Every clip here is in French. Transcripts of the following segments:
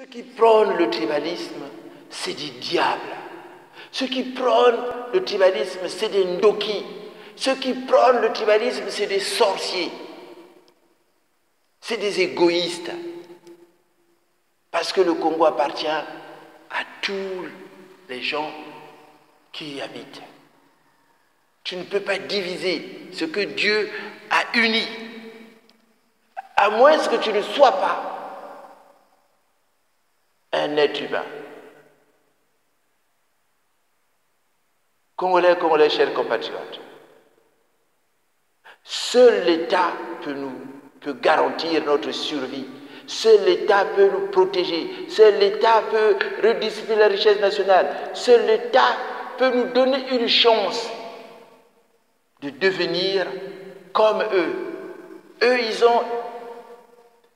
Ceux qui prônent le tribalisme, c'est des diables. Ceux qui prônent le tribalisme, c'est des ndoki. Ceux qui prônent le tribalisme, c'est des sorciers. C'est des égoïstes. Parce que le Congo appartient à tous les gens qui y habitent. Tu ne peux pas diviser ce que Dieu a uni, à moins que tu ne sois pas un être humain. Congolais, chers compatriotes, seul l'État peut garantir notre survie. Seul l'État peut nous protéger. Seul l'État peut redistribuer la richesse nationale. Seul l'État peut nous donner une chance de devenir comme eux. Eux, ils ont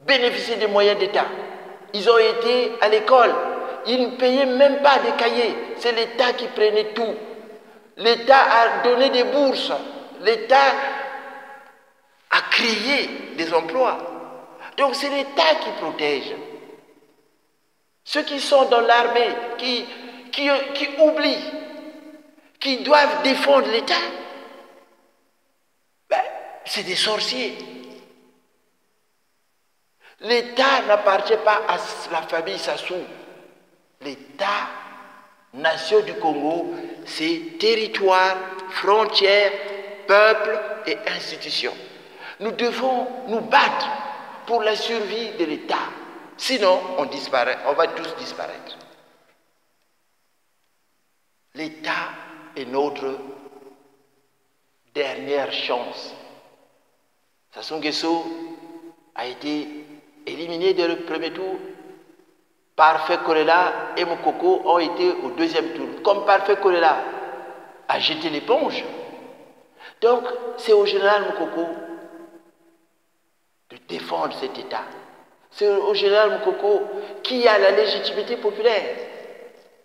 bénéficié des moyens d'État. Ils ont été à l'école. Ils ne payaient même pas des cahiers. C'est l'État qui prenait tout. L'État a donné des bourses. L'État a créé des emplois. Donc c'est l'État qui protège. Ceux qui sont dans l'armée, qui oublient, qui doivent défendre l'État, c'est des sorciers. L'État n'appartient pas à la famille Sassou. L'État, nation du Congo, c'est territoire, frontières, peuple et institutions. Nous devons nous battre pour la survie de l'État. Sinon, on disparaît, on va tous disparaître. L'État est notre dernière chance. Sassou Nguesso a été éliminé dès le premier tour. Parfait Kolela et Mokoko ont été au deuxième tour. Comme Parfait Kolela a jeté l'éponge, donc c'est au général Mokoko de défendre cet État. C'est au général Mokoko qui a la légitimité populaire.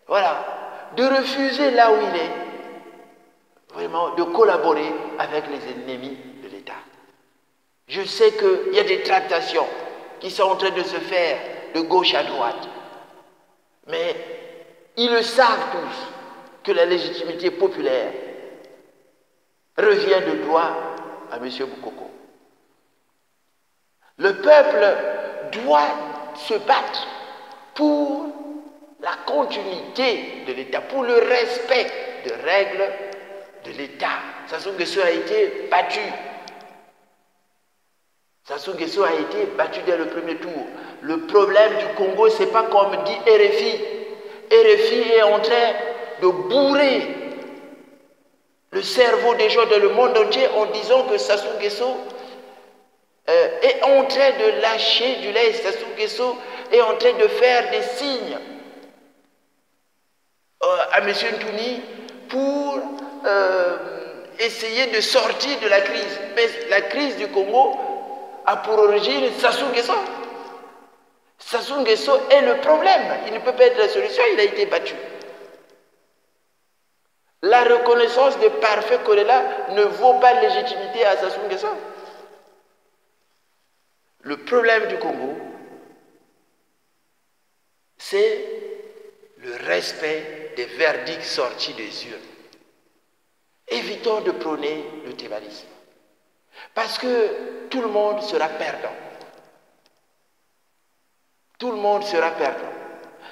Voilà. De refuser là où il est, vraiment, de collaborer avec les ennemis de l'État. Je sais qu'il y a des tractations qui sont en train de se faire de gauche à droite. Mais ils le savent tous que la légitimité populaire revient de droit à M. Mokoko. Le peuple doit se battre pour la continuité de l'État, pour le respect des règles de l'État. Sassou Nguesso a été battu. Sassou Nguesso a été battu dès le premier tour. Le problème du Congo, ce n'est pas comme dit RFI. RFI est en train de bourrer le cerveau des gens dans le monde entier en disant que Sassou Nguesso est en train de lâcher du lait. Sassou Nguesso est en train de faire des signes à M. Ntouni pour essayer de sortir de la crise. Mais la crise du Congo a pour origine Sassou Nguesso. Sassou Nguesso est le problème. Il ne peut pas être la solution, il a été battu. La reconnaissance de Parfait Kolela ne vaut pas légitimité à Sassou Nguesso. Le problème du Congo, c'est le respect des verdicts sortis des urnes. Évitons de prôner le tribalisme. Parce que tout le monde sera perdant. Tout le monde sera perdant.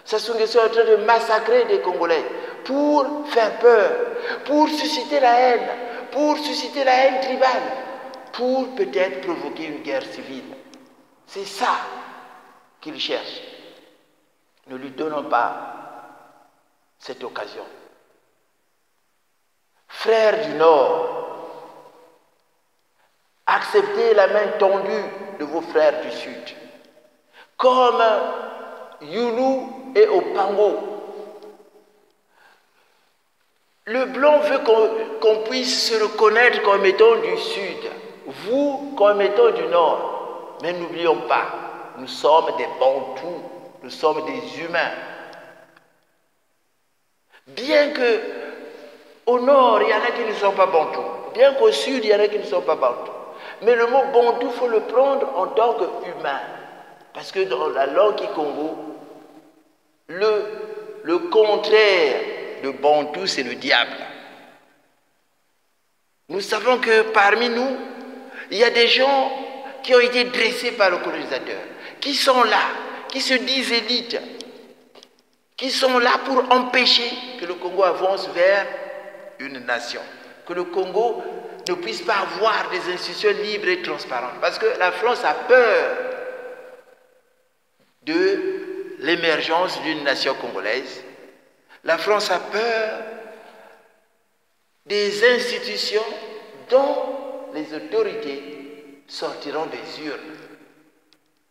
Sassou Nguesso est en train de massacrer des Congolais pour faire peur, pour susciter la haine tribale, pour peut-être provoquer une guerre civile. C'est ça qu'il cherche. Ne lui donnons pas cette occasion. Frères du Nord, acceptez la main tendue de vos frères du Sud. Comme Youlou et Opango. Le blanc veut qu'on puisse se reconnaître comme étant du Sud, vous comme étant du Nord. Mais n'oublions pas, nous sommes des Bantous, nous sommes des humains. Bien qu'au Nord, il y en a qui ne sont pas Bantous, bien qu'au Sud, il y en a qui ne sont pas Bantous. Mais le mot Bantou, il faut le prendre en tant qu'humain. Parce que dans la langue Kikongo, contraire de Bantou, c'est le diable. Nous savons que parmi nous, il y a des gens qui ont été dressés par le colonisateur, qui sont là, qui se disent élites, qui sont là pour empêcher que le Congo avance vers une nation, que le Congo ne puisse pas avoir des institutions libres et transparentes. Parce que la France a peur de l'émergence d'une nation congolaise. La France a peur des institutions dont les autorités sortiront des urnes.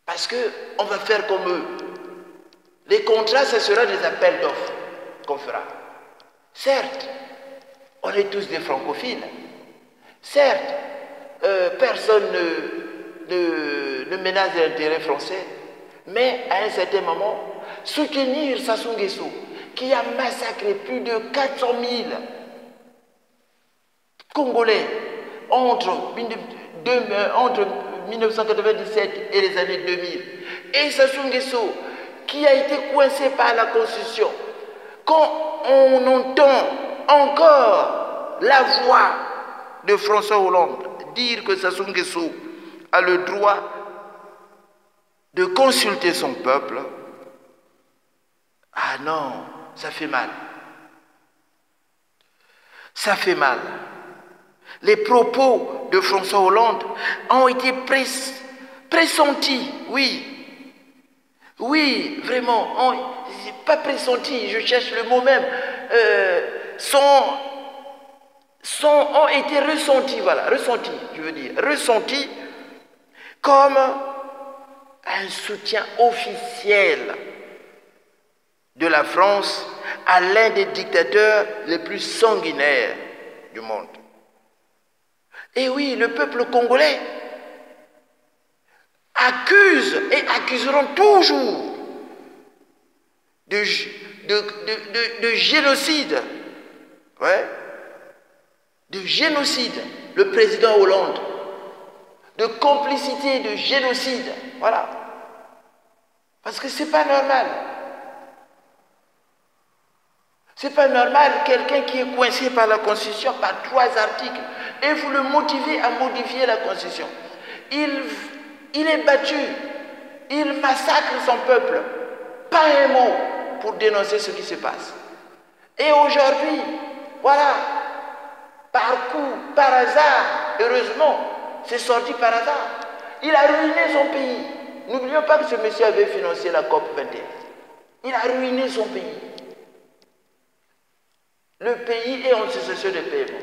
Parce qu'on va faire comme eux. Les contrats, ce sera des appels d'offres qu'on fera. Certes, on est tous des francophiles. Certes, personne ne menace l'intérêt français. Mais à un certain moment, soutenir Sassou Nguesso, qui a massacré plus de 400 000 Congolais entre 1997 et les années 2000, et Sassou Nguesso, qui a été coincé par la Constitution, quand on entend encore la voix de François Hollande dire que Sassou Nguesso a le droit de consulter son peuple, ah non, ça fait mal. Ça fait mal. Les propos de François Hollande ont été pressentis, oui. Oui, vraiment, pas pressentis, je cherche le mot même, ont été ressentis, voilà, ressentis, je veux dire, ressentis comme un soutien officiel de la France à l'un des dictateurs les plus sanguinaires du monde. Et oui, le peuple congolais accuse et accuseront toujours de génocide, ouais, de génocide, le président Hollande, de complicité, de génocide, voilà. Parce que c'est pas normal. C'est pas normal, quelqu'un qui est coincé par la Constitution, par 3 articles, et vous le motivez à modifier la Constitution. Il est battu, il massacre son peuple, pas un mot pour dénoncer ce qui se passe. Et aujourd'hui, voilà, par coup, par hasard, heureusement, c'est sorti par hasard. Il a ruiné son pays. N'oublions pas que ce monsieur avait financé la COP 21. Il a ruiné son pays. Le pays est en cessation de paiement.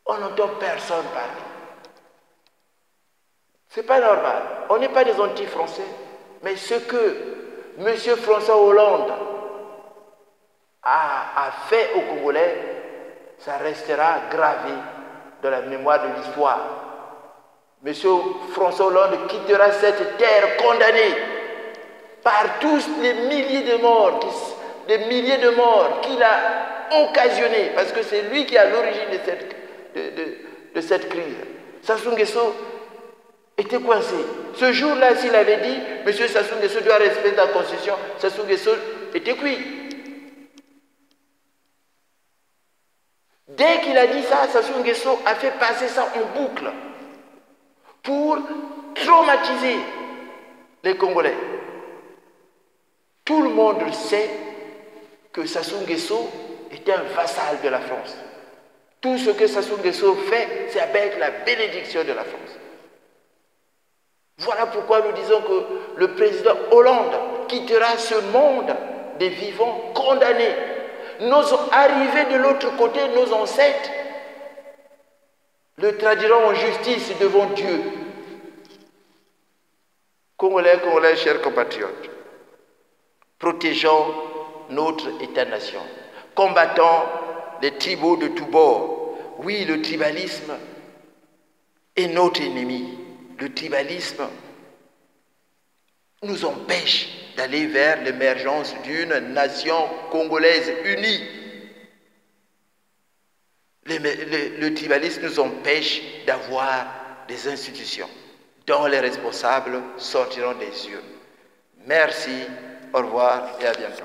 On n'entend personne parler. C'est pas normal. On n'est pas des anti-français. Mais ce que M. François Hollande a fait aux Congolais, ça restera gravé dans la mémoire de l'histoire. M. François Hollande quittera cette terre condamnée par tous les milliers de morts qu'il a occasionnés, parce que c'est lui qui est à l'origine de cette crise. Sassou Nguesso était coincé. Ce jour-là, s'il avait dit « M. Sassou Nguesso doit respecter la Constitution », Sassou Nguesso était cuit. Dès qu'il a dit ça, Sassou Nguesso a fait passer ça en boucle pour traumatiser les Congolais. Tout le monde sait que Sassou Nguesso est un vassal de la France. Tout ce que Sassou Nguesso fait, c'est avec la bénédiction de la France. Voilà pourquoi nous disons que le président Hollande quittera ce monde des vivants condamnés. Arrivés de l'autre côté, nos ancêtres le traduiront en justice devant Dieu. Congolais, chers compatriotes, protégeons notre État-nation, combattons les tribaux de tous bords. Oui, le tribalisme est notre ennemi. Le tribalisme nous empêche d'aller vers l'émergence d'une nation congolaise unie. Le tribalisme nous empêche d'avoir des institutions dont les responsables sortiront des urnes. Merci, au revoir et à bientôt.